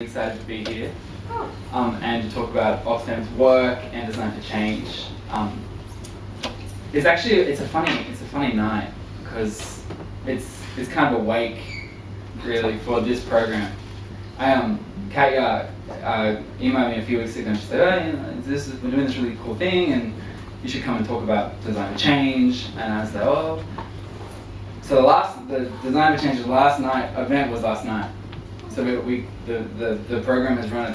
Excited to be here and to talk about Oxfam's work and design for change. It's a funny night because it's kind of a wake really for this program. Kat emailed me a few weeks ago and she said, "Oh, we're doing this really cool thing and you should come and talk about design for change." And I was like, "Oh." So the design for change event was last night. So the program has run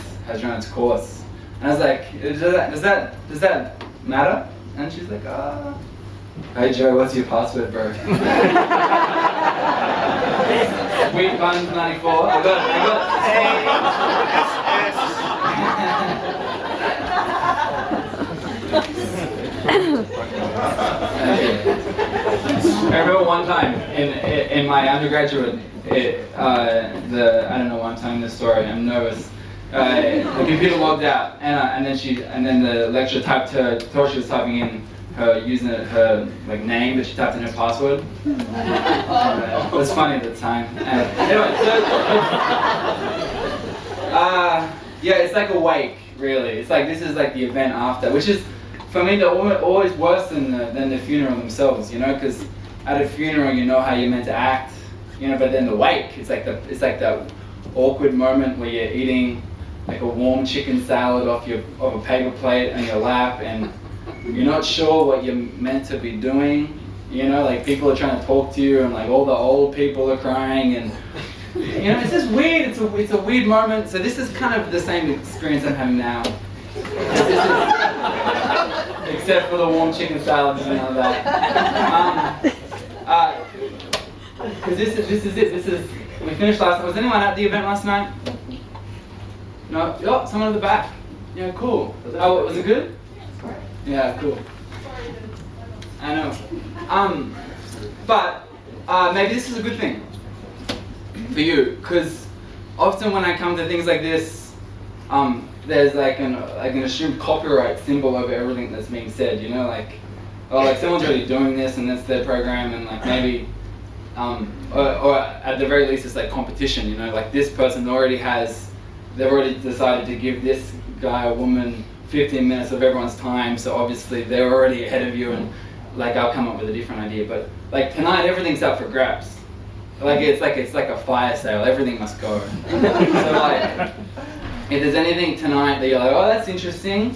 its course, and I was like, does that matter? And she's like, "Hey Joe, what's your password, bro?" Week 194. I got I remember one time in my undergraduate. I don't know why I'm telling this story. I'm nervous. The computer logged out, and then the lecturer thought she was typing in her name, but she typed in her password. It was funny at the time. Anyway, yeah, it's like a wake, really. It's like this is like the event after, which is for me always worse than the funeral themselves, because at a funeral you know how you're meant to act. But then the wake, it's like that awkward moment where you're eating like a warm chicken salad off a paper plate on your lap, and you're not sure what you're meant to be doing. Like people are trying to talk to you, and like all the old people are crying, and it's just weird. It's a weird moment. So this is kind of the same experience I'm having now, except for the warm chicken salad and all that. Because this is it. We finished last night. Was anyone at the event last night? No? Oh, someone at the back. Yeah, cool. Oh, was it good? Yeah, cool. I know. But maybe this is a good thing for you, because often when I come to things like this, there's like an assumed copyright symbol over everything that's being said. Like someone's already doing this and that's their program, and like maybe. Or at the very least it's like competition, like this person they've already decided to give this guy or woman 15 minutes of everyone's time, so obviously they're already ahead of you, and like I'll come up with a different idea. But like tonight everything's up for grabs. It's like a fire sale, everything must go. So like if there's anything tonight that you're like, oh, that's interesting,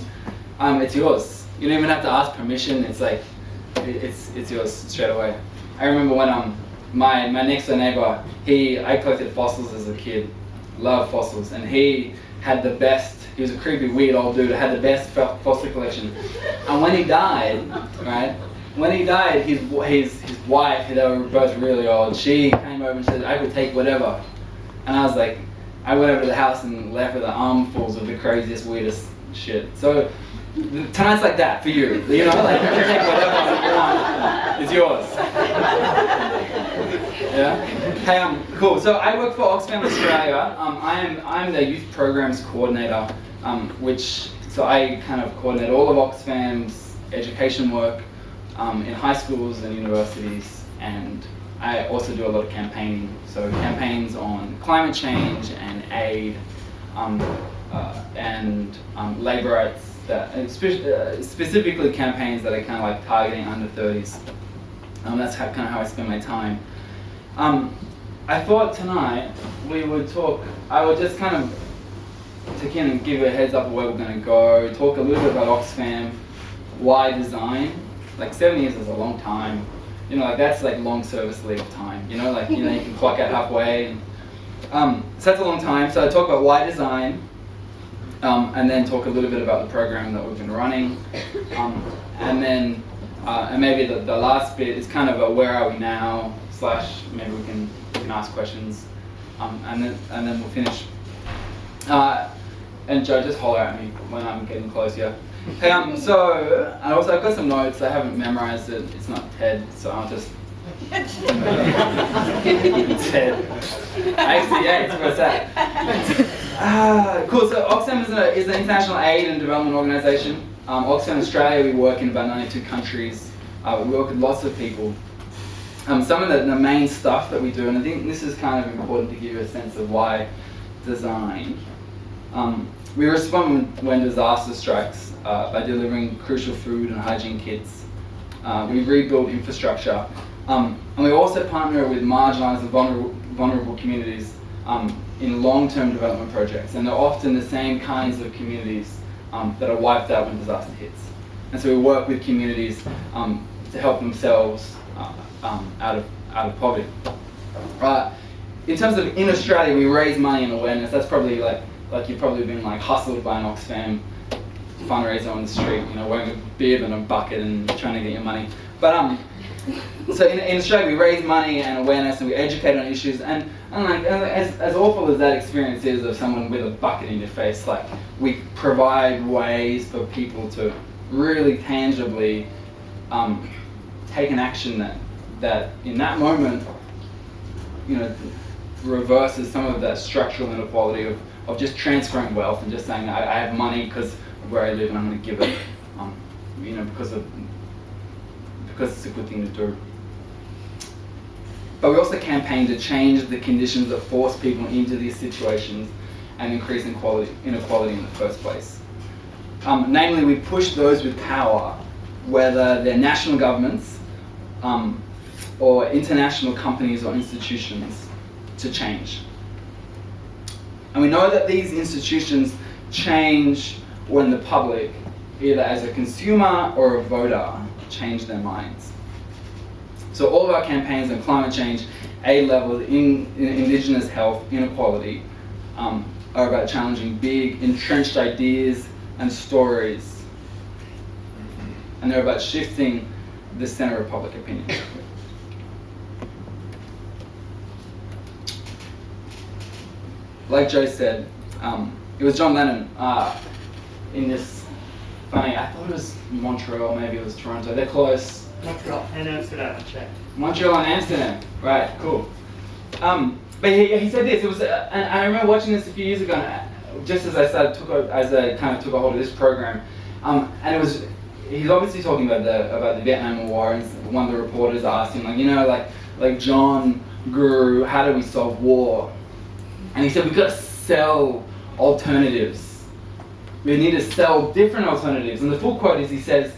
it's yours. You don't even have to ask permission. It's like it's yours straight away. I remember when my next door neighbor, I collected fossils as a kid, loved fossils, and he had the best. He was a creepy, weird old dude. Had the best fossil collection. And when he died, his wife, they were both really old. She came over and said, "I could take whatever," and I was like, I went over to the house and left with armfuls of the craziest, weirdest shit. So tonight's like that for you. Like you can take whatever you want. It's yours. Yeah. Hey, cool. So I work for Oxfam Australia. I'm the youth programs coordinator, so I kind of coordinate all of Oxfam's education work in high schools and universities, and I also do a lot of campaigning. So campaigns on climate change and aid, and labour rights. Specifically campaigns that are kind of like targeting under 30s. That's kind of how I spend my time. I thought tonight we would talk. I would just kind of give a heads up of where we're going to go. Talk a little bit about Oxfam, why design. Like 7 years is a long time. Like that's like long service leave time. You can clock out halfway. So that's a long time. So I talk about why design. And then talk a little bit about the program that we've been running, and then maybe the last bit is kind of a where are we now / maybe we can ask questions, and then we'll finish. And Joe, just holler at me when I'm getting close here. Hey, so and also I've got some notes. I haven't memorized it. It's not TED, so I'll just. TED. IxDA, what's that? Cool. So Oxfam is an international aid and development organisation. Oxfam Australia, we work in about 92 countries. We work with lots of people. Some of the main stuff that we do, and I think this is kind of important to give you a sense of why design. We respond when disaster strikes by delivering crucial food and hygiene kits. We rebuild infrastructure. And we also partner with marginalised and vulnerable communities in long-term development projects. And they're often the same kinds of communities that are wiped out when disaster hits. And so we work with communities to help themselves out of poverty. In terms of in Australia, we raise money and awareness. That's probably like you've probably been like hustled by an Oxfam fundraiser on the street, you know, wearing a bib and a bucket and trying to get your money. But so in Australia, we raise money and awareness, and we educate on issues. And like as awful as that experience is of someone with a bucket in your face, like we provide ways for people to really tangibly take an action that in that moment, you know, reverses some of that structural inequality of just transferring wealth and just saying I have money because of where I live and I'm going to give it, you know, because it's a good thing to do. But we also campaign to change the conditions that force people into these situations and increase inequality in the first place. Namely, we push those with power, whether they're national governments or international companies or institutions, to change. And we know that these institutions change when the public, either as a consumer or a voter, change their minds. So all of our campaigns on climate change, aid levels, in Indigenous health, inequality, are about challenging big, entrenched ideas and stories. And they're about shifting the center of public opinion. Like Joe said, it was John Lennon in this funny, I thought it was Montreal, maybe it was Toronto, they're close. Montreal and Amsterdam, I checked. Montreal and Amsterdam, right, cool. But he said this, it was, and I remember watching this a few years ago, just as I kind of took a hold of this program, and it was, he's obviously talking about the Vietnam War, and one of the reporters asked him, like, you know, like John, Guru, how do we solve war? And he said, we've got to sell alternatives. We need to sell different alternatives. And the full quote is, he says,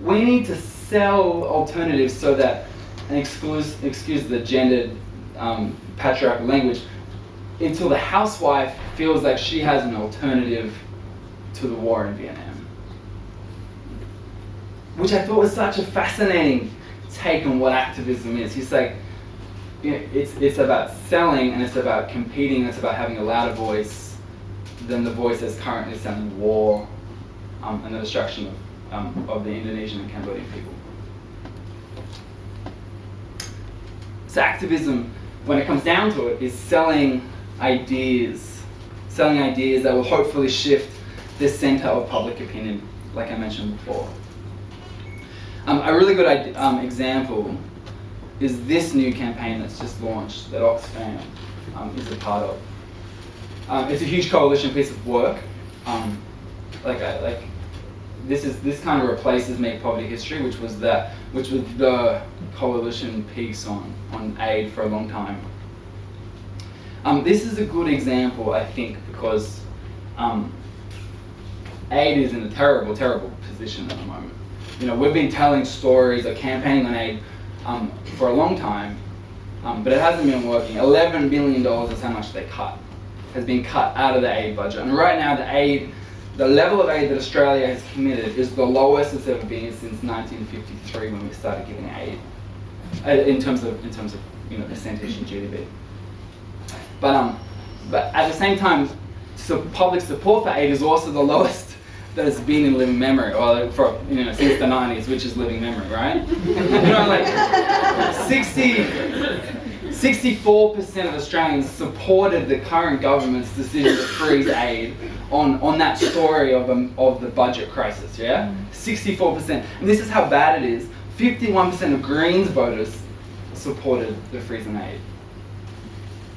we need to sell alternatives so that, and excuse the gendered patriarchal language, until the housewife feels like she has an alternative to the war in Vietnam. Which I thought was such a fascinating take on what activism is. He's like, you know, it's about selling, and it's about competing, and it's about having a louder voice than the voice that's currently selling war and the destruction of the Indonesian and Cambodian people. So activism, when it comes down to it, is selling ideas that will hopefully shift the center of public opinion, like I mentioned before. A really good example is this new campaign that's just launched that Oxfam is a part of. It's a huge coalition piece of work. This kind of replaces Make Poverty History, which was the coalition piece on aid for a long time. This is a good example, I think, because aid is in a terrible, terrible position at the moment. You know, we've been telling stories or campaigning on aid for a long time, but it hasn't been working. $11 billion is how much they cut, has been cut out of the aid budget. And right now the level of aid that Australia has committed is the lowest it's ever been since 1953 when we started giving aid, in terms of you know, percentage in GDP. But at the same time, so public support for aid is also the lowest that it's been in living memory, or for, you know, since the 90s, which is living memory, right? You know, like 64% of Australians supported the current government's decision to freeze aid on that story of the budget crisis, yeah? 64%. And this is how bad it is. 51% of Greens voters supported the freezing aid.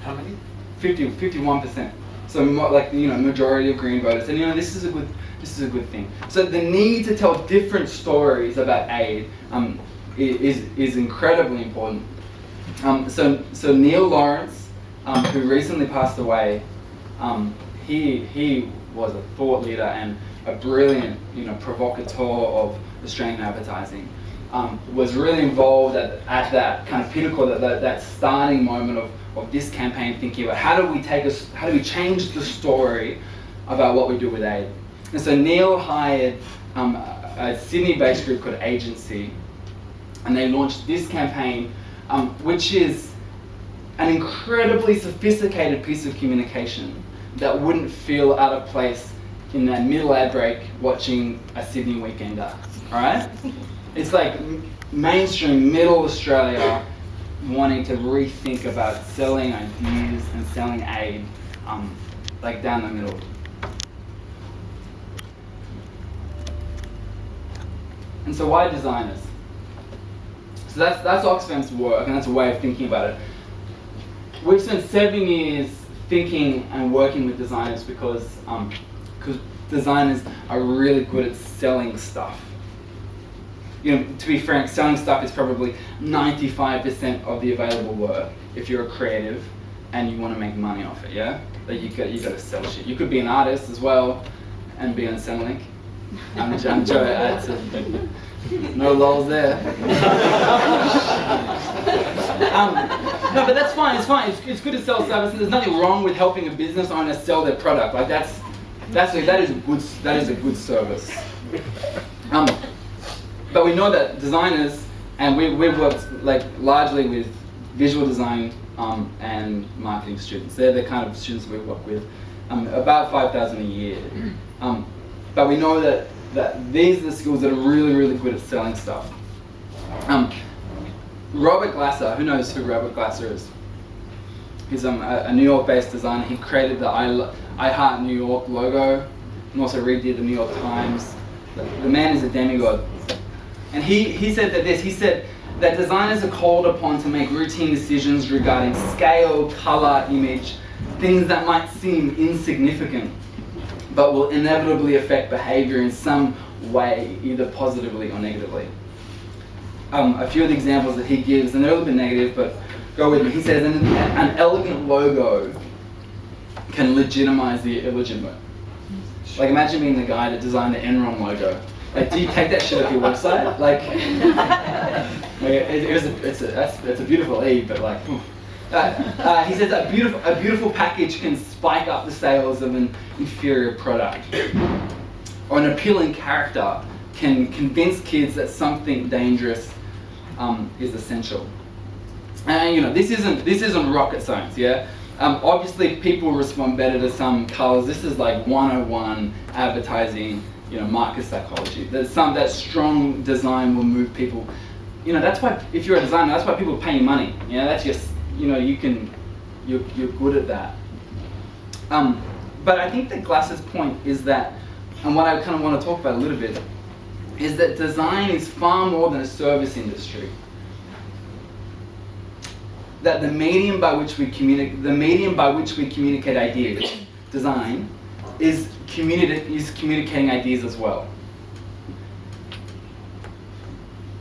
How many? 51%. So, like, you know, majority of Green voters. And, you know, this is a good thing. So the need to tell different stories about aid is incredibly important. So Neil Lawrence, who recently passed away, he was a thought leader and a brilliant, provocateur of Australian advertising. Was really involved at that kind of pinnacle, that starting moment of this campaign, thinking about how do we change the story about what we do with aid. And so Neil hired a Sydney-based group called Agency, and they launched this campaign, which is an incredibly sophisticated piece of communication that wouldn't feel out of place in that middle ad break watching a Sydney Weekender, all right? It's like mainstream middle Australia wanting to rethink about selling ideas and selling aid, like down the middle. And so why designers? So that's Oxfam's work, and that's a way of thinking about it. We've spent 7 years thinking and working with designers because designers are really good at selling stuff. To be frank, selling stuff is probably 95% of the available work if you're a creative and you want to make money off it, yeah? Like you got to sell shit. You could be an artist as well and be on Centrelink. I'm joking. No lols there. No, but that's fine. It's fine. It's good to sell service, and there's nothing wrong with helping a business owner sell their product. Like that is a good service. But we know that designers, and we've worked largely with visual design and marketing students. They're the kind of students we work with, about 5,000 a year. But we know that these are the skills that are really, really good at selling stuff. Robert Glasser, who knows who Robert Glasser is? He's a New York-based designer. He created the I Heart New York logo, and also redid the New York Times. The man is a demigod. And he said that designers are called upon to make routine decisions regarding scale, color, image, things that might seem insignificant, but will inevitably affect behavior in some way, either positively or negatively. A few of the examples that he gives, and they're a little bit negative, but go with me. He says, an elegant logo can legitimize the illegitimate. Like, imagine being the guy that designed the Enron logo. Like, do you take that shit off your website? Like, it's a beautiful E, but like, he says a beautiful package can spike up the sales of an inferior product, or an appealing character can convince kids that something dangerous is essential. And this isn't rocket science, yeah. Obviously, people respond better to some colors. This is like 101 advertising, market psychology. That strong design will move people. That's why if you're a designer, that's why people pay you money. That's just you're good at that. But I think that Glasser's point is that, and what I kind of want to talk about a little bit, is that design is far more than a service industry. That the medium by which we communicate ideas, design, is communicating ideas as well.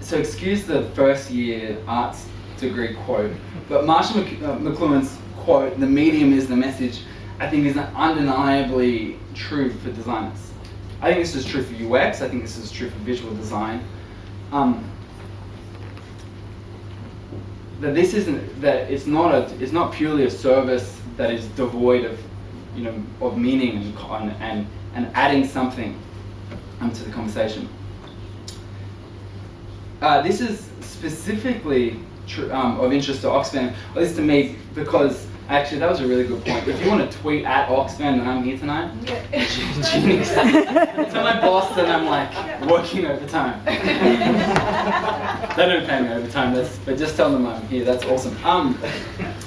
So excuse the first year arts degree quote, but Marshall McLuhan's quote, "The medium is the message," I think is undeniably true for designers. I think this is true for UX, I think this is true for visual design. That it's not purely a service that is devoid of of meaning and adding something to the conversation. This is specifically of interest to Oxfam, at least to me, because actually that was a really good point. If you want to tweet at Oxfam that I'm here tonight, genius. Tell my boss that I'm like working overtime. They don't pay me overtime, but just tell them I'm here. That's awesome.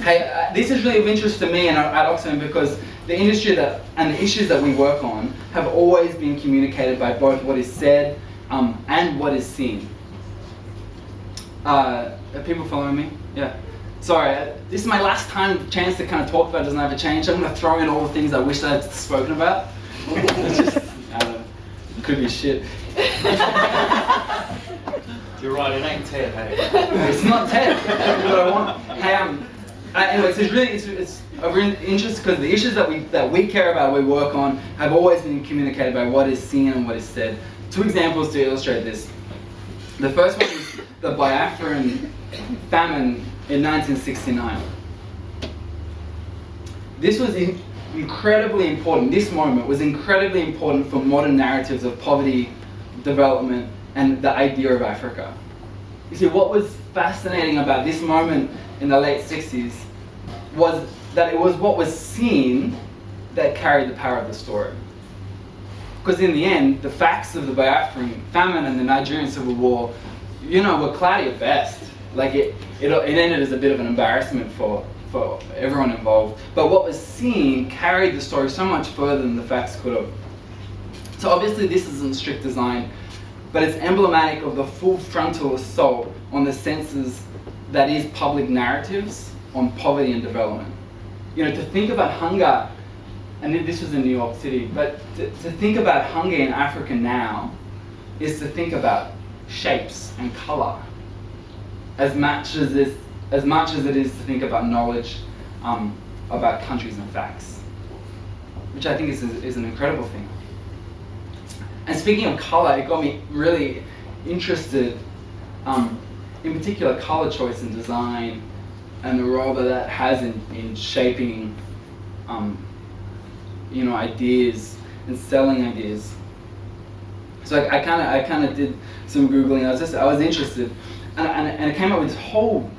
Hey, this is really of interest to me and at Oxfam because the industry and the issues that we work on have always been communicated by both what is said and what is seen. Are people following me? Yeah. Sorry, this is my last chance to kind of talk about Doesn't Have a Change. I'm going to throw in all the things I wish I'd spoken about. It's just, I don't know, it could be shit. You're right, it ain't TED, hey? It's not TED. What I want. Hey, Anyway, so it's of interest because the issues that we care about, we work on, have always been communicated by what is seen and what is said. Two examples to illustrate this. The first one is the Biafran famine in 1969. This was incredibly important. This moment was incredibly important for modern narratives of poverty, development, and the idea of Africa. You see, what was fascinating about this moment in the late 60s was that it was what was seen that carried the power of the story. Because in the end, the facts of the Biafran famine and the Nigerian Civil War, were cloudy at best. Like it ended as a bit of an embarrassment for everyone involved. But what was seen carried the story so much further than the facts could have. So obviously this isn't strict design, but it's emblematic of the full frontal assault on the senses that is public narratives on poverty and development. To think about hunger, and this was in New York City, but to think about hunger in Africa now is to think about shapes and colour as much as it is to think about knowledge about countries and facts, which I think is an incredible thing. And speaking of colour, it got me really interested in particular colour choice and design and the role that has in shaping ideas and selling ideas. So I kind of did some Googling. I was interested, and I came up with this whole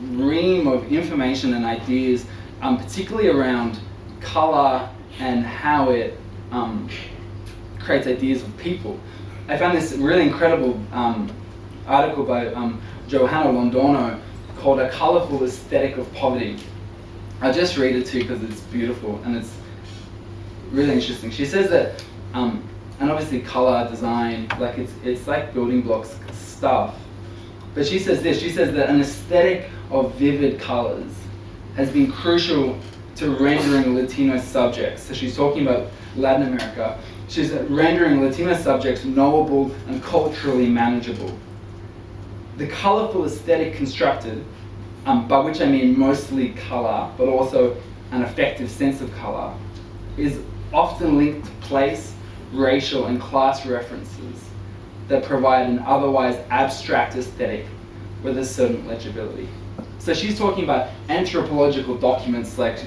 ream of information and ideas, particularly around colour and how it creates ideas of people. I found this really incredible article by Johanna Londono called "A Colourful Aesthetic of Poverty." I'll just read it to you because it's beautiful and it's really interesting. She says that, and obviously colour, design, like it's like building blocks stuff. But she says this, she says that an aesthetic of vivid colours has been crucial to rendering Latino subjects. So she's talking about Latin America. She's rendering Latino subjects knowable and culturally manageable. The colourful aesthetic constructed, by which I mean mostly colour, but also an effective sense of colour, is often linked to place, racial and class references that provide an otherwise abstract aesthetic with a certain legibility. So she's talking about anthropological documents, like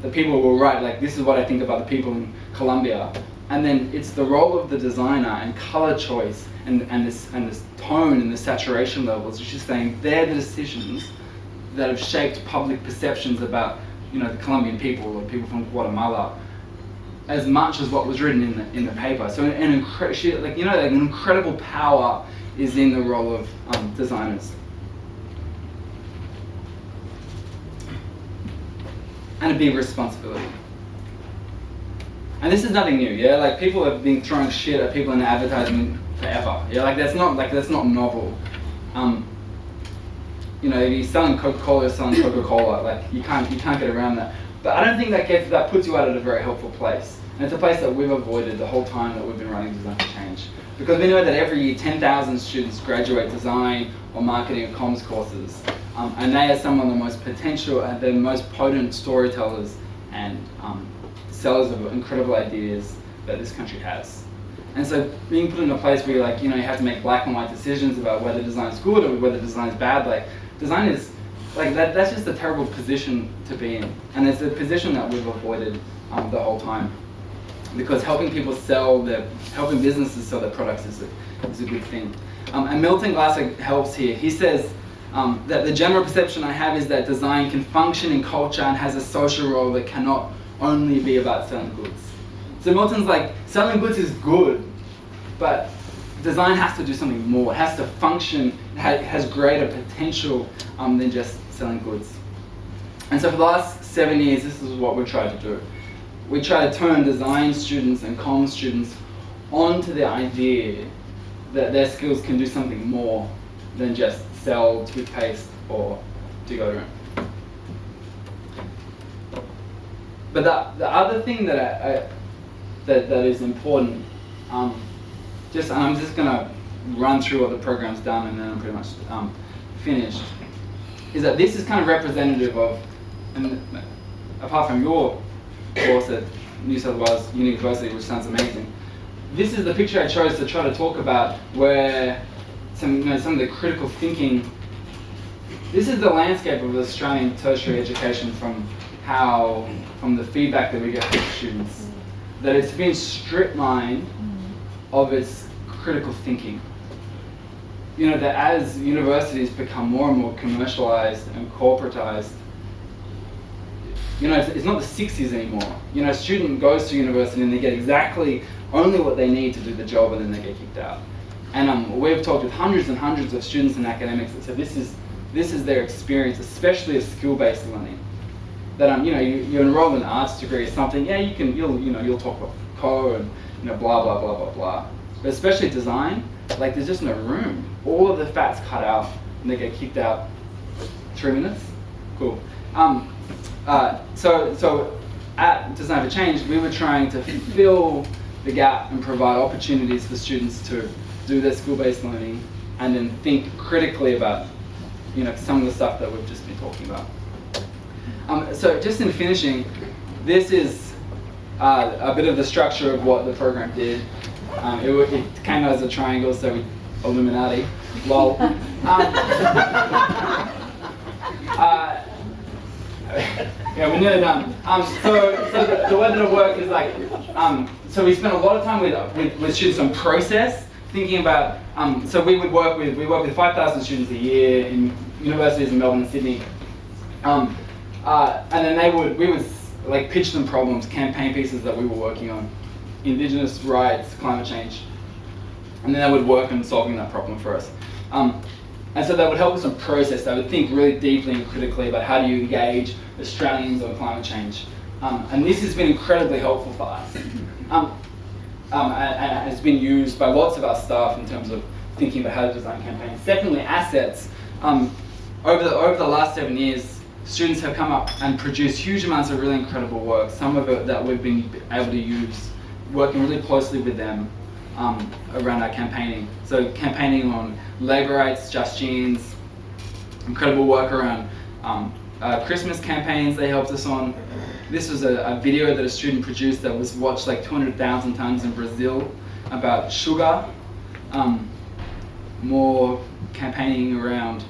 the people will write, like, this is what I think about the people in Colombia. And then it's the role of the designer and color choice and this tone and the saturation levels. She's saying they're the decisions that have shaped public perceptions about, the Colombian people or people from Guatemala, as much as what was written in the paper. So an incredible power is in the role of designers. And a big responsibility. And this is nothing new, yeah? Like, people have been throwing shit at people in advertising forever. Yeah, that's not novel. If you're selling Coca-Cola, you're selling Coca-Cola. Like, you can't get around that. But I don't think that puts you out at a very helpful place. And it's a place that we've avoided the whole time that we've been running Design for Change. Because we know that every year 10,000 students graduate design or marketing or comms courses. And they are some of the most potential and the most potent storytellers and sellers of incredible ideas that this country has. And so being put in a place where you have to make black and white decisions about whether design is good or whether design is bad, design is, that's just a terrible position to be in. And it's a position that we've avoided the whole time. Because helping businesses sell their products is a good thing. And Milton Glaser helps here. He says that the general perception I have is that design can function in culture and has a social role that cannot only be about selling goods. So Milton's like, selling goods is good, but design has to do something more. It has to function, it has greater potential than just selling goods. And so for the last 7 years, this is what we tried to do. We try to turn design students and comms students onto the idea that their skills can do something more than just sell toothpaste or deodorant. But the other thing that is important, and I'm just gonna run through what the program's done and then I'm pretty much finished, is that this is kind of representative of and apart from your course at New South Wales University, which sounds amazing, this is the picture I chose to try to talk about where some of the critical thinking. This is the landscape of Australian tertiary education from the feedback that we get from students, that it's been strip-mined of its critical thinking. That as universities become more and more commercialized and corporatized, it's not the 60s anymore. A student goes to university and they get exactly only what they need to do the job, and then they get kicked out. And we've talked with hundreds and hundreds of students and academics that said this is their experience, especially of skill-based learning. That you enroll in an arts degree or something, yeah, you'll talk about code and blah blah blah blah blah. But especially design, like there's just no room. All of the fat's cut out, and they get kicked out. 3 minutes, cool. So at Design for Change, we were trying to fill the gap and provide opportunities for students to do their skill-based learning and then think critically about some of the stuff that we've just been talking about. So just in finishing, this is a bit of the structure of what the program did. It came out as a triangle, so we Illuminati, lol. Yeah, we're nearly done. So the way that it worked is like, so we spent a lot of time with students on process, thinking about, so we work with 5,000 students a year in universities in Melbourne and Sydney. And then we would like pitch them problems, campaign pieces that we were working on, Indigenous rights, climate change, and then they would work on solving that problem for us. And so that would help us on process. They would think really deeply and critically about how do you engage Australians on climate change. And this has been incredibly helpful for us. And has been used by lots of our staff in terms of thinking about how to design campaigns. Secondly, assets. Over the last 7 years, students have come up and produced huge amounts of really incredible work, some of it that we've been able to use, working really closely with them around our campaigning. So campaigning on labour rights, just genes, incredible work around Christmas campaigns they helped us on. This was a video that a student produced that was watched like 200,000 times in Brazil about sugar. More campaigning around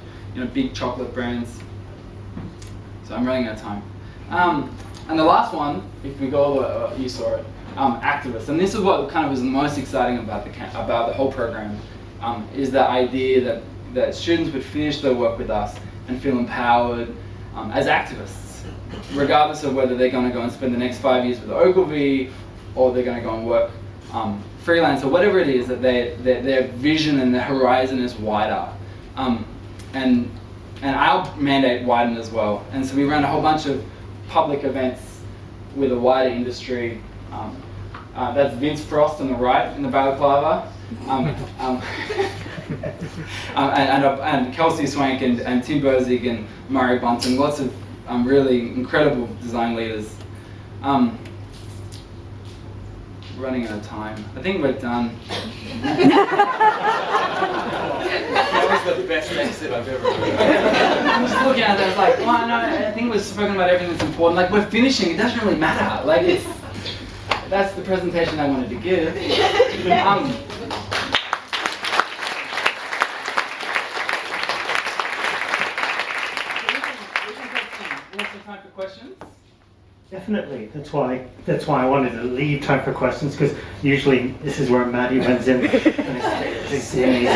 big chocolate brands. So I'm running out of time. And the last one, if we go over, you saw it, activists. And this is what kind of was the most exciting about the whole program, is the idea that students would finish their work with us and feel empowered as activists, regardless of whether they're going to go and spend the next 5 years with Ogilvy or they're going to go and work freelance or whatever it is, that their vision and their horizon is wider. And our mandate widened as well. And so we ran a whole bunch of public events with a wider industry. That's Vince Frost on the right in the balaclava. And Kelsey Swank and Tim Burzig and Murray Bunton, lots of really incredible design leaders. Running out of time. I think we're done. That was the best exit I've ever heard. I'm just looking at it, I was like, well, no, I think we've spoken about everything that's important. Like, we're finishing, it doesn't really matter. Like, that's the presentation I wanted to give. We have some time for questions. Definitely. That's why I wanted to leave time for questions, because usually this is where Maddie runs in and he's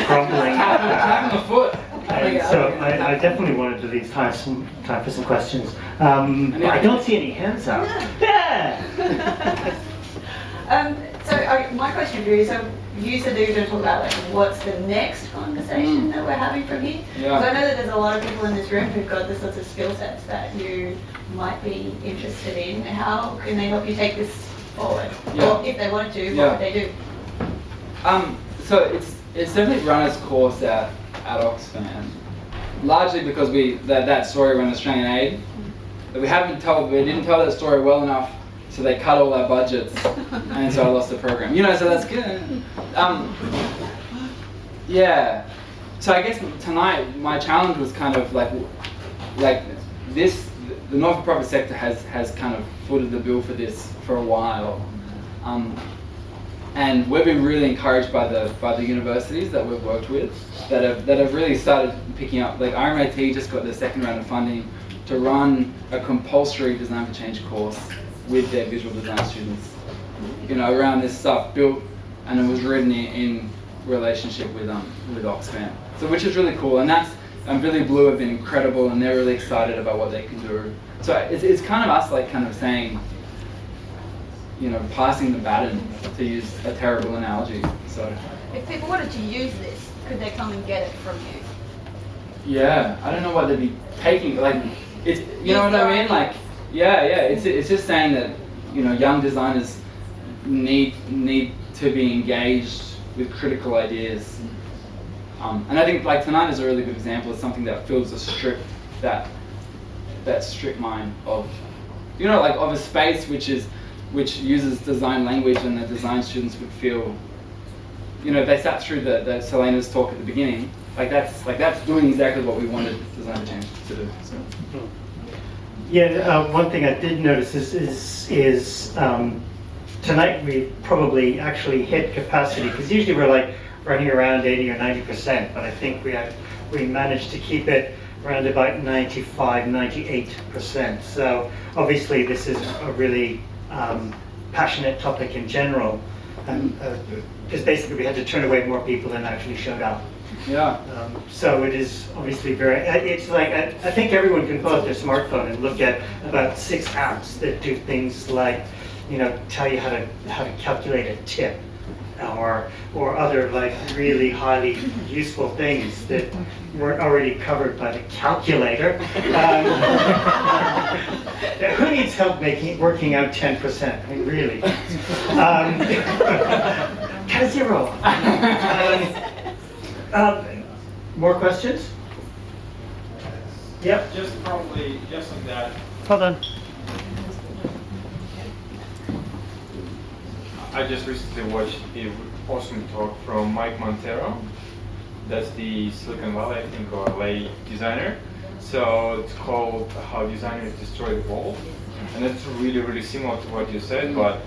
grumbling. Tapping the foot. And so I definitely wanted to leave time for some questions. But I don't see any hands up. Yeah. My question for you, so you said that you're going to talk about like what's the next conversation that we're having from here. Yeah. So I know that there's a lot of people in this room who've got the sorts of skill sets that you might be interested in. How can they help you take this forward? Yeah. Or if they wanted to, what would they do? So it's definitely run its course at Oxfam, largely because that story around Australian aid, that we didn't tell that story well enough. So they cut all our budgets, and so I lost the program. So that's good. Yeah. So I guess tonight my challenge was kind of like this the not-for-profit sector has kind of footed the bill for this for a while. And we've been really encouraged by the universities that we've worked with that have really started picking up. Like RMIT just got their second round of funding to run a compulsory design for change course with their visual design students. Around this stuff built, and it was written in relationship with Oxfam. So which is really cool, and Billy Blue have been incredible, and they're really excited about what they can do. So it's kind of us like kind of saying, passing the baton, to use a terrible analogy. So If people wanted to use this, could they come and get it from you? yeah, I don't know what they'd be taking. Like it's know what I mean? Like it's just saying that young designers need to be engaged with critical ideas. And I think like tonight is a really good example of something that fills that strip mine of of a space which uses design language, and the design students would feel if they sat through the Selena's talk at the beginning, that's doing exactly what we wanted design to change to do. So. Yeah, one thing I did notice is tonight we probably actually hit capacity, because usually we're like running around 80 or 90%, but I think we managed to keep it around about 95, 98%. So obviously this is a really passionate topic in general, because basically we had to turn away more people than actually showed up. Yeah. So it is obviously it's like, I think everyone can pull out their smartphone and look at about 6 apps that do things like, tell you how to calculate a tip, or other like really highly useful things that weren't already covered by the calculator. Who needs help working out 10%? I mean, really. Cut a 0. More questions? Yep. Just on that. Hold on. I just recently watched an awesome talk from Mike Montero. That's the Silicon Valley, I think, or LA designer. So it's called How Designers Destroy the World. And it's really, really similar to what you said, but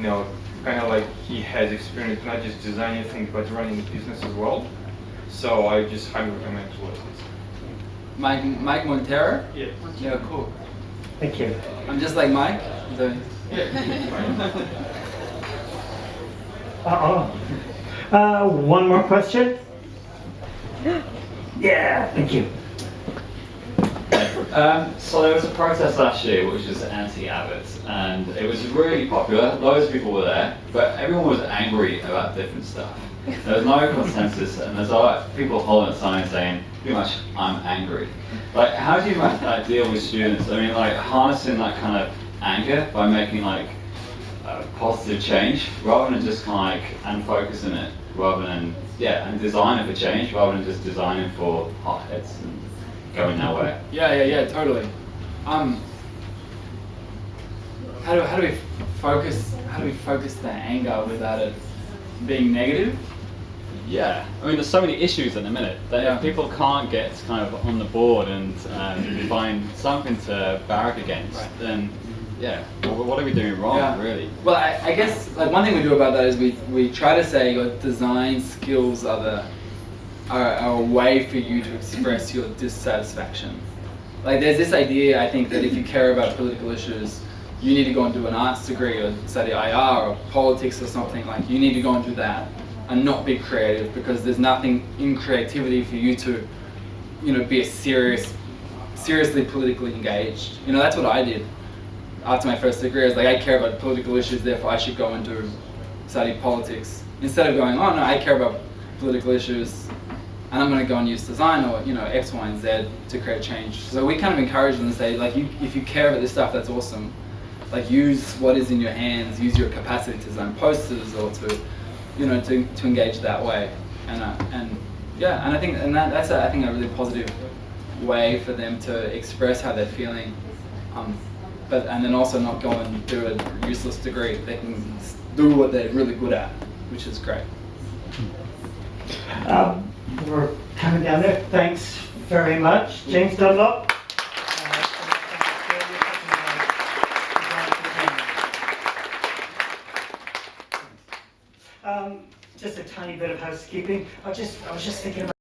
kind of like he has experience not just designing things, but running a business as well. So I just highly recommend to watch this. Mike Montero? Yeah. Yeah, cool. Thank you. I'm just like Mike. So. One more question? Yeah, thank you. So there was a protest last year which was anti-Abbott, and it was really popular. Loads of people were there, but everyone was angry about different stuff. There was no consensus, and there's people holding signs saying, pretty much, I'm angry. Like, how do you deal with students? I mean, like, harnessing that kind of anger by making, like, positive change, rather than just kind of, and focusing it, rather than, and designing for change, rather than just designing for hotheads and going nowhere. Yeah, totally. How do we focus the anger without it being negative? Yeah, I mean, there's so many issues at the minute that if people can't get kind of on the board and find something to barrack against, then what are we doing wrong, really? Well, I guess like one thing we do about that is we try to say your design skills are a way for you to express your dissatisfaction. Like there's this idea, I think, that if you care about political issues, you need to go and do an arts degree or study IR or politics or something. Like you need to go and do that and not be creative, because there's nothing in creativity for you to, be seriously politically engaged. That's what I did after my first degree. I was like, I care about political issues, therefore I should go and study politics. Instead of going, oh no, I care about political issues and I'm going to go and use design or X, Y, and Z to create change. So we kind of encourage them to say, like, if you care about this stuff, that's awesome. Like, use what is in your hands, use your capacity to design posters or to engage that way. And I think that's I think a really positive way for them to express how they're feeling. And then also not go and do a useless degree. They can do what they're really good at, which is great. We're coming down there. Thanks very much, James Dunlop. Just a tiny bit of housekeeping. I was just thinking about